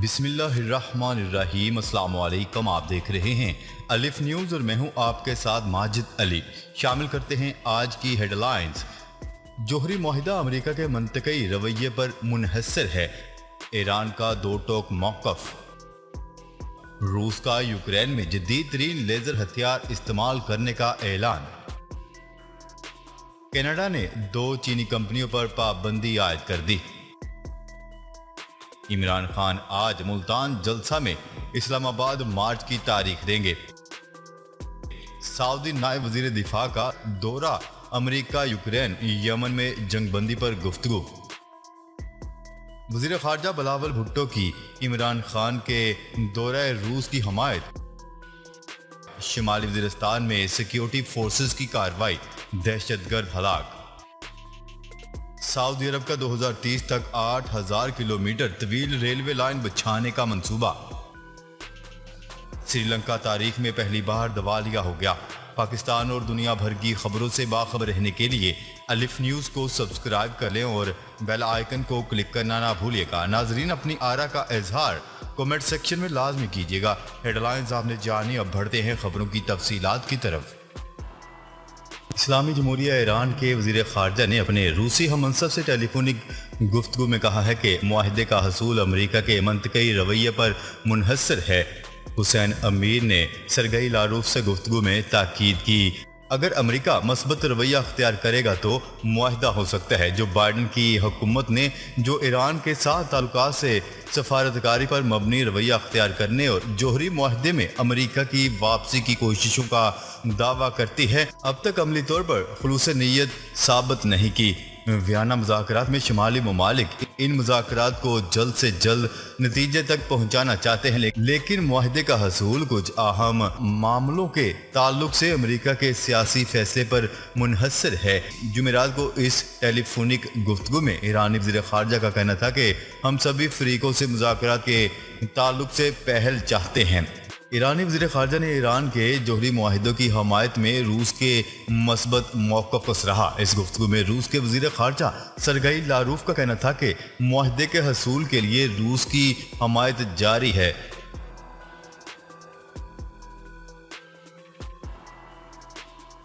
بسم اللہ الرحمن الرحیم۔ السلام علیکم، آپ دیکھ رہے ہیں الف نیوز اور میں ہوں آپ کے ساتھ ماجد علی۔ شامل کرتے ہیں آج کی ہیڈ لائنز۔ جوہری معاہدہ امریکہ کے منطقی رویے پر منحصر ہے، ایران کا دو ٹوک موقف۔ روس کا یوکرین میں جدید ترین لیزر ہتھیار استعمال کرنے کا اعلان۔ کینیڈا نے 2 چینی کمپنیوں پر پابندی عائد کر دی۔ عمران خان آج ملتان جلسہ میں اسلام آباد مارچ کی تاریخ دیں گے۔ سعودی نائب وزیر دفاع کا دورہ امریکہ یوکرین یمن میں جنگ بندی پر گفتگو۔ وزیر خارجہ بلاول بھٹو کی عمران خان کے دورہ روس کی حمایت۔ شمالی وزیرستان میں سیکیورٹی فورسز کی کارروائی، دہشت گرد ہلاک۔ سعودی عرب کا 2030 تک 8000 کلومیٹر طویل ریلوے لائن بچھانے کا منصوبہ۔ سری لنکا تاریخ میں پہلی بار دیوالیہ ہو گیا۔ پاکستان اور دنیا بھر کی خبروں سے باخبر رہنے کے لیے الف نیوز کو سبسکرائب کر لیں اور بیل آئیکن کو کلک کرنا نہ بھولیے گا۔ ناظرین، اپنی آراء کا اظہار کمنٹ سیکشن میں لازمی کیجیے گا۔ ہیڈ لائنز آپ نے جانی، اب بڑھتے ہیں خبروں کی تفصیلات کی طرف۔ اسلامی جمہوریہ ایران کے وزیر خارجہ نے اپنے روسی ہم منصب سے ٹیلی فونک گفتگو میں کہا ہے کہ معاہدے کا حصول امریکہ کے منطقی رویے پر منحصر ہے۔ حسین امیر نے سرگئی لاروف سے گفتگو میں تاکید کی، اگر امریکہ مثبت رویہ اختیار کرے گا تو معاہدہ ہو سکتا ہے۔ جو بائیڈن کی حکومت نے جو ایران کے ساتھ تعلقات سے سفارتکاری پر مبنی رویہ اختیار کرنے اور جوہری معاہدے میں امریکہ کی واپسی کی کوششوں کا دعویٰ کرتی ہے، اب تک عملی طور پر خلوص نیت ثابت نہیں کی۔ ویانا مذاکرات میں شمالی ممالک ان مذاکرات کو جلد سے جلد نتیجے تک پہنچانا چاہتے ہیں، لیکن معاہدے کا حصول کچھ اہم معاملوں کے تعلق سے امریکہ کے سیاسی فیصلے پر منحصر ہے۔ جمعرات کو اس ٹیلی فونک گفتگو میں ایرانی وزیر خارجہ کا کہنا تھا کہ ہم سبھی فریقوں سے مذاکرات کے تعلق سے پہل چاہتے ہیں۔ ایرانی وزیر خارجہ نے ایران کے جوہری معاہدوں کی حمایت میں روس کے مثبت موقف کو سراہا۔ اس گفتگو میں روس کے وزیر خارجہ سرگئی لاروف کا کہنا تھا کہ معاہدے کے حصول کے لیے روس کی حمایت جاری ہے۔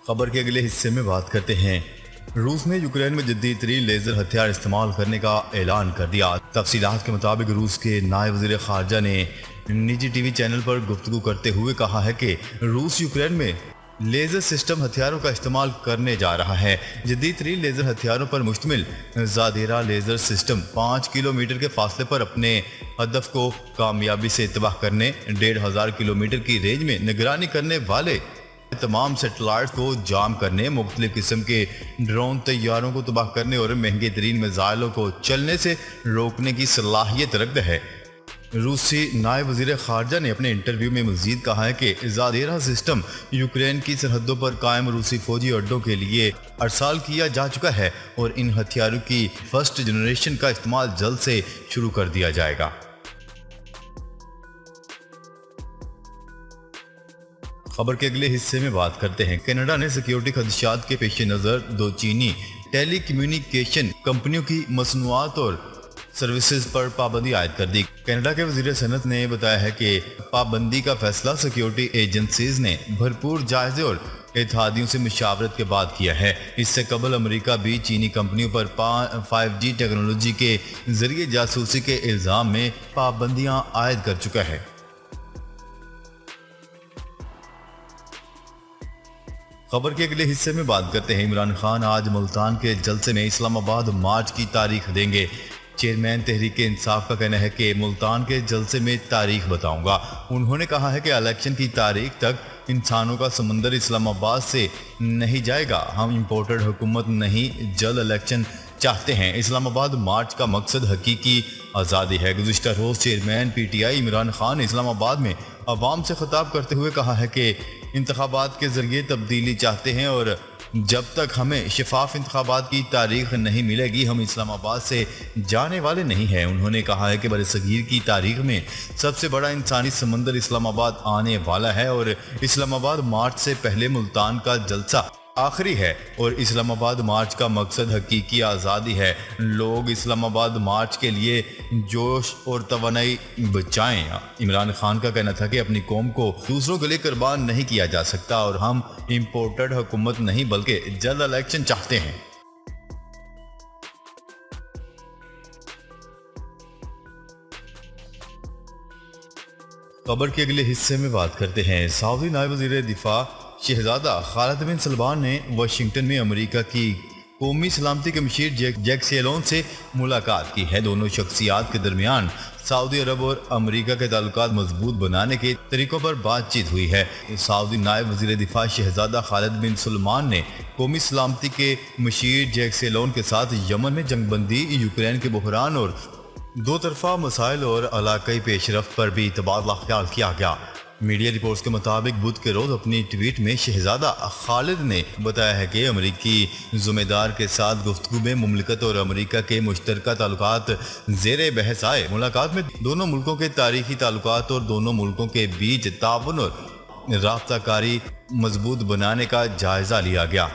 خبر کے اگلے حصے میں بات کرتے ہیں۔ روس نے یوکرین میں جدید ترین لیزر ہتھیار استعمال کرنے کا اعلان کر دیا۔ تفصیلات کے مطابق روس کے نائب وزیر خارجہ نے نجی ٹی وی چینل پر گفتگو کرتے ہوئے کہا ہے کہ روس یوکرین میں لیزر سسٹم ہتھیاروں کا استعمال کرنے جا رہا ہے۔ جدید ترین لیزر ہتھیاروں پر مشتمل زادیرا لیزر سسٹم 5 کلومیٹر کے فاصلے پر اپنے ہدف کو کامیابی سے تباہ کرنے، 1500 کلومیٹر کی رینج میں نگرانی کرنے والے تمام سیٹلائٹس کو جام کرنے، مختلف قسم کے ڈرون طیاروں کو تباہ کرنے اور مہنگے ترین میزائلوں کو چلنے سے روکنے کی صلاحیت رکھتا ہے۔ روسی نائب وزیر خارجہ نے اپنے انٹرویو میں مزید کہا ہے کہ زادیرا سسٹم یوکرین کی سرحدوں پر قائم روسی فوجی اڈوں کے لیے ارسال کیا جا چکا ہے اور ان ہتھیاروں کی فرسٹ جنریشن کا استعمال جلد سے شروع کر دیا جائے گا۔ خبر کے اگلے حصے میں بات کرتے ہیں۔ کینیڈا نے سیکیورٹی خدشات کے پیش نظر 2 چینی ٹیلی کمیونیکیشن کمپنیوں کی مصنوعات اور سروسز پر پابندی عائد کر دی۔ کینیڈا کے وزیر صنعت نے بتایا ہے کہ پابندی کا فیصلہ سیکیورٹی ایجنسیز نے بھرپور جائزے اور اتحادیوں سے مشاورت کے بعد کیا ہے۔ اس سے قبل امریکہ بھی چینی کمپنیوں پر 5G ٹیکنالوجی کے ذریعے جاسوسی کے الزام میں پابندیاں عائد کر چکا ہے۔ خبر کے اگلے حصے میں بات کرتے ہیں۔ عمران خان آج ملتان کے جلسے میں اسلام آباد مارچ کی تاریخ دیں گے۔ چیئرمین تحریک انصاف کا کہنا ہے کہ ملتان کے جلسے میں تاریخ بتاؤں گا۔ انہوں نے کہا ہے کہ الیکشن کی تاریخ تک انسانوں کا سمندر اسلام آباد سے نہیں جائے گا۔ ہم امپورٹڈ حکومت نہیں، جلد الیکشن چاہتے ہیں۔ اسلام آباد مارچ کا مقصد حقیقی آزادی ہے۔ گزشتہ روز چیئرمین PTI عمران خان نے اسلام آباد میں عوام سے خطاب کرتے ہوئے کہا ہے کہ انتخابات کے ذریعے تبدیلی چاہتے ہیں اور جب تک ہمیں شفاف انتخابات کی تاریخ نہیں ملے گی ہم اسلام آباد سے جانے والے نہیں ہیں۔ انہوں نے کہا ہے کہ برصغیر کی تاریخ میں سب سے بڑا انسانی سمندر اسلام آباد آنے والا ہے اور اسلام آباد مارچ سے پہلے ملتان کا جلسہ آخری ہے اور اسلام آباد مارچ کا مقصد حقیقی آزادی ہے۔ لوگ اسلام آباد مارچ کے لیے جوش اور توانائی بچائیں۔ عمران خان کا کہنا تھا کہ اپنی قوم کو دوسروں کے لیے قربان نہیں کیا جا سکتا اور ہم امپورٹڈ حکومت نہیں بلکہ جلد الیکشن چاہتے ہیں۔ خبر کے اگلے حصے میں بات کرتے ہیں۔ سعودی نائب وزیر دفاع شہزادہ خالد بن سلمان نے واشنگٹن میں امریکہ کی قومی سلامتی کے مشیر جیک سیلون سے ملاقات کی ہے۔ دونوں شخصیات کے درمیان سعودی عرب اور امریکہ کے تعلقات مضبوط بنانے کے طریقوں پر بات چیت ہوئی ہے۔ سعودی نائب وزیر دفاع شہزادہ خالد بن سلمان نے قومی سلامتی کے مشیر جیک سیلون کے ساتھ یمن میں جنگ بندی، یوکرین کے بحران اور دو طرفہ مسائل اور علاقائی پیش رفت پر بھی تبادلہ خیال کیا گیا۔ میڈیا رپورٹس کے مطابق بدھ کے روز اپنی ٹویٹ میں شہزادہ خالد نے بتایا ہے کہ امریکی ذمہ دار کے ساتھ گفتگو میں مملکت اور امریکہ کے مشترکہ تعلقات زیر بحث آئے۔ ملاقات میں دونوں ملکوں کے تاریخی تعلقات اور دونوں ملکوں کے بیچ تعاون اور رابطہ کاری مضبوط بنانے کا جائزہ لیا گیا۔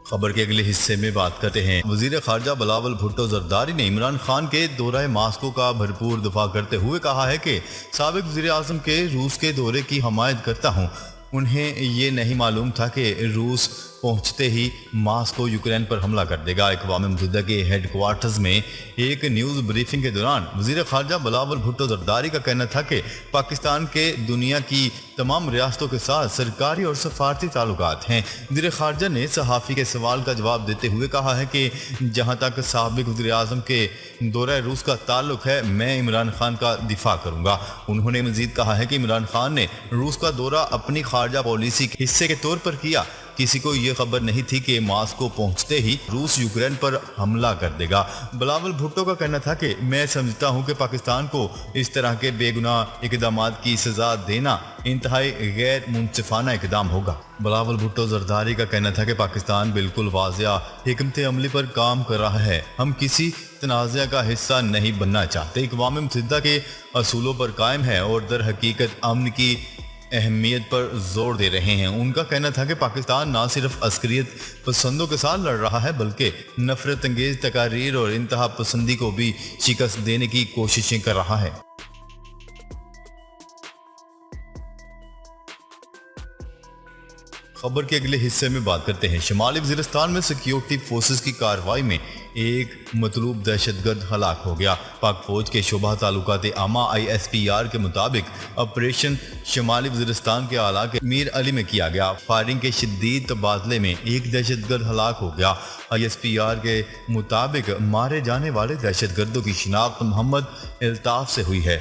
خبر کے اگلے حصے میں بات کرتے ہیں۔ وزیر خارجہ بلاول بھٹو زرداری نے عمران خان کے دورہ ماسکو کا بھرپور دفاع کرتے ہوئے کہا ہے کہ سابق وزیر اعظم کے روس کے دورے کی حمایت کرتا ہوں۔ انہیں یہ نہیں معلوم تھا کہ روس پہنچتے ہی ماسکو یوکرین پر حملہ کر دے گا۔ اقوام متحدہ کے ہیڈ کوارٹرز میں ایک نیوز بریفنگ کے دوران وزیر خارجہ بلاول بھٹو زرداری کا کہنا تھا کہ پاکستان کے دنیا کی تمام ریاستوں کے ساتھ سرکاری اور سفارتی تعلقات ہیں۔ وزیر خارجہ نے صحافی کے سوال کا جواب دیتے ہوئے کہا ہے کہ جہاں تک سابق وزیر اعظم کے دورہ روس کا تعلق ہے، میں عمران خان کا دفاع کروں گا۔ انہوں نے مزید کہا ہے کہ عمران خان نے روس کا دورہ اپنی خارجہ پالیسی کے حصے کے طور پر کیا۔ کسی کو یہ خبر نہیں تھی کہ ماسکو پہنچتے ہی روس یوکرین پر حملہ کر دے گا۔ بلاول بھٹو کا کہنا تھا کہ میں سمجھتا ہوں کہ پاکستان کو اس طرح کے بے گناہ اقدامات کی سزا دینا انتہائی غیر منصفانہ اقدام ہوگا۔ بلاول بھٹو زرداری کا کہنا تھا کہ پاکستان بالکل واضح حکمت عملی پر کام کر رہا ہے۔ ہم کسی تنازع کا حصہ نہیں بننا چاہتے، اقوام متحدہ کے اصولوں پر قائم ہے اور در حقیقت امن کی اہمیت پر زور دے رہے ہیں۔ ان کا کہنا تھا کہ پاکستان نہ صرف عسکریت پسندوں کے ساتھ لڑ رہا ہے بلکہ نفرت انگیز تقاریر اور انتہا پسندی کو بھی شکست دینے کی کوششیں کر رہا ہے۔ خبر کے اگلے حصے میں بات کرتے ہیں۔ شمالی وزیرستان میں سیکیورٹی فورسز کی کارروائی میں ایک مطلوب دہشت گرد ہلاک ہو گیا۔ پاک فوج کے شعبہ تعلقات عامہ ISPR کے مطابق آپریشن شمالی وزیرستان کے علاقے میر علی میں کیا گیا۔ فائرنگ کے شدید تبادلے میں ایک دہشت گرد ہلاک ہو گیا۔ ISPR کے مطابق مارے جانے والے دہشت گردوں کی شناخت محمد الطاف سے ہوئی ہے۔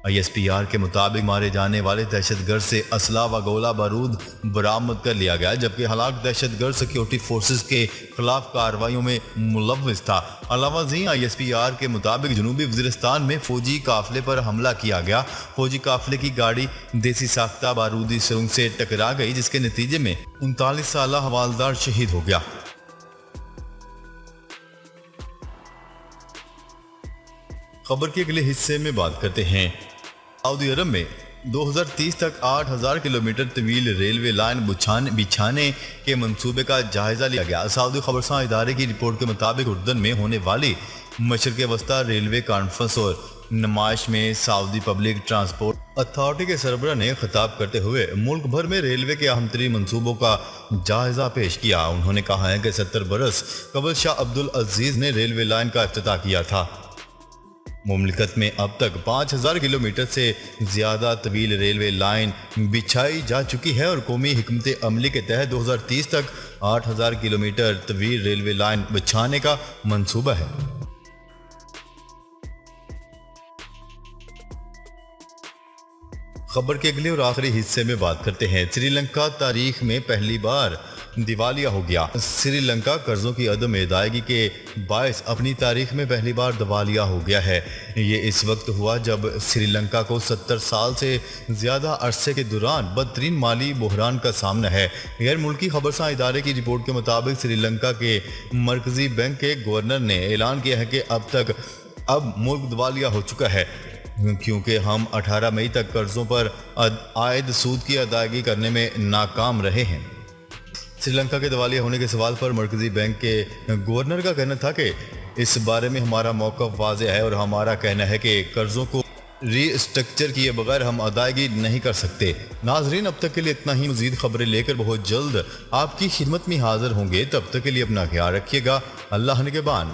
ISPR کے مطابق مارے جانے والے دہشت گرد سے اسلحہ و گولہ بارود برآمد کر لیا گیا، جبکہ ہلاک دہشت گرد سیکیورٹی فورسز کے خلاف کارروائیوں میں ملوث تھا۔ علاوہ ازیں ISPR کے مطابق جنوبی وزیرستان میں فوجی قافلے پر حملہ کیا گیا۔ فوجی قافلے کی گاڑی دیسی ساختہ بارودی سرنگ سے ٹکرا گئی، جس کے نتیجے میں 39 سالہ حوالدار شہید ہو گیا۔ خبر کے اگلے حصے میں بات کرتے ہیں۔ سعودی عرب میں 2030 تک 8000 کلومیٹر طویل ریلوے لائن بچھانے کے منصوبے کا جائزہ لیا گیا۔ سعودی خبرساں ادارے کی رپورٹ کے مطابق اردن میں ہونے والی مشرق وسطی ریلوے کانفرنس اور نمائش میں سعودی پبلک ٹرانسپورٹ اتھارٹی کے سربراہ نے خطاب کرتے ہوئے ملک بھر میں ریلوے کے اہم ترین منصوبوں کا جائزہ پیش کیا۔ انہوں نے کہا ہے کہ 70 برس قبل شاہ عبدالعزیز نے ریلوے لائن کا افتتاح کیا تھا۔ مملکت میں اب تک 5000 کلومیٹر سے زیادہ طویل ریلوے لائن بچھائی جا چکی ہے اور قومی حکمت عملی کے تحت 2030 تک 8000 کلومیٹر طویل ریلوے لائن بچھانے کا منصوبہ ہے۔ خبر کے اگلے اور آخری حصے میں بات کرتے ہیں۔ سری لنکا تاریخ میں پہلی بار دیوالیہ ہو گیا۔ سری لنکا قرضوں کی عدم ادائیگی کے باعث اپنی تاریخ میں پہلی بار دیوالیہ ہو گیا ہے۔ یہ اس وقت ہوا جب سری لنکا کو 70 سال سے زیادہ عرصے کے دوران بدترین مالی بحران کا سامنا ہے۔ غیر ملکی خبرساں ادارے کی رپورٹ کے مطابق سری لنکا کے مرکزی بینک کے گورنر نے اعلان کیا ہے کہ اب ملک دیوالیہ ہو چکا ہے۔ کیونکہ ہم 18 مئی تک قرضوں پر عائد سود کی ادائیگی کرنے میں ناکام رہے ہیں۔ سری لنکا کے دیوالیہ ہونے کے سوال پر مرکزی بینک کے گورنر کا کہنا تھا کہ اس بارے میں ہمارا موقف واضح ہے اور ہمارا کہنا ہے کہ قرضوں کو ری اسٹرکچر کیے بغیر ہم ادائیگی نہیں کر سکتے۔ ناظرین، اب تک کے لیے اتنا ہی۔ مزید خبریں لے کر بہت جلد آپ کی خدمت میں حاضر ہوں گے۔ تب تک کے لیے اپنا خیال رکھیے گا۔ اللہ نگہبان۔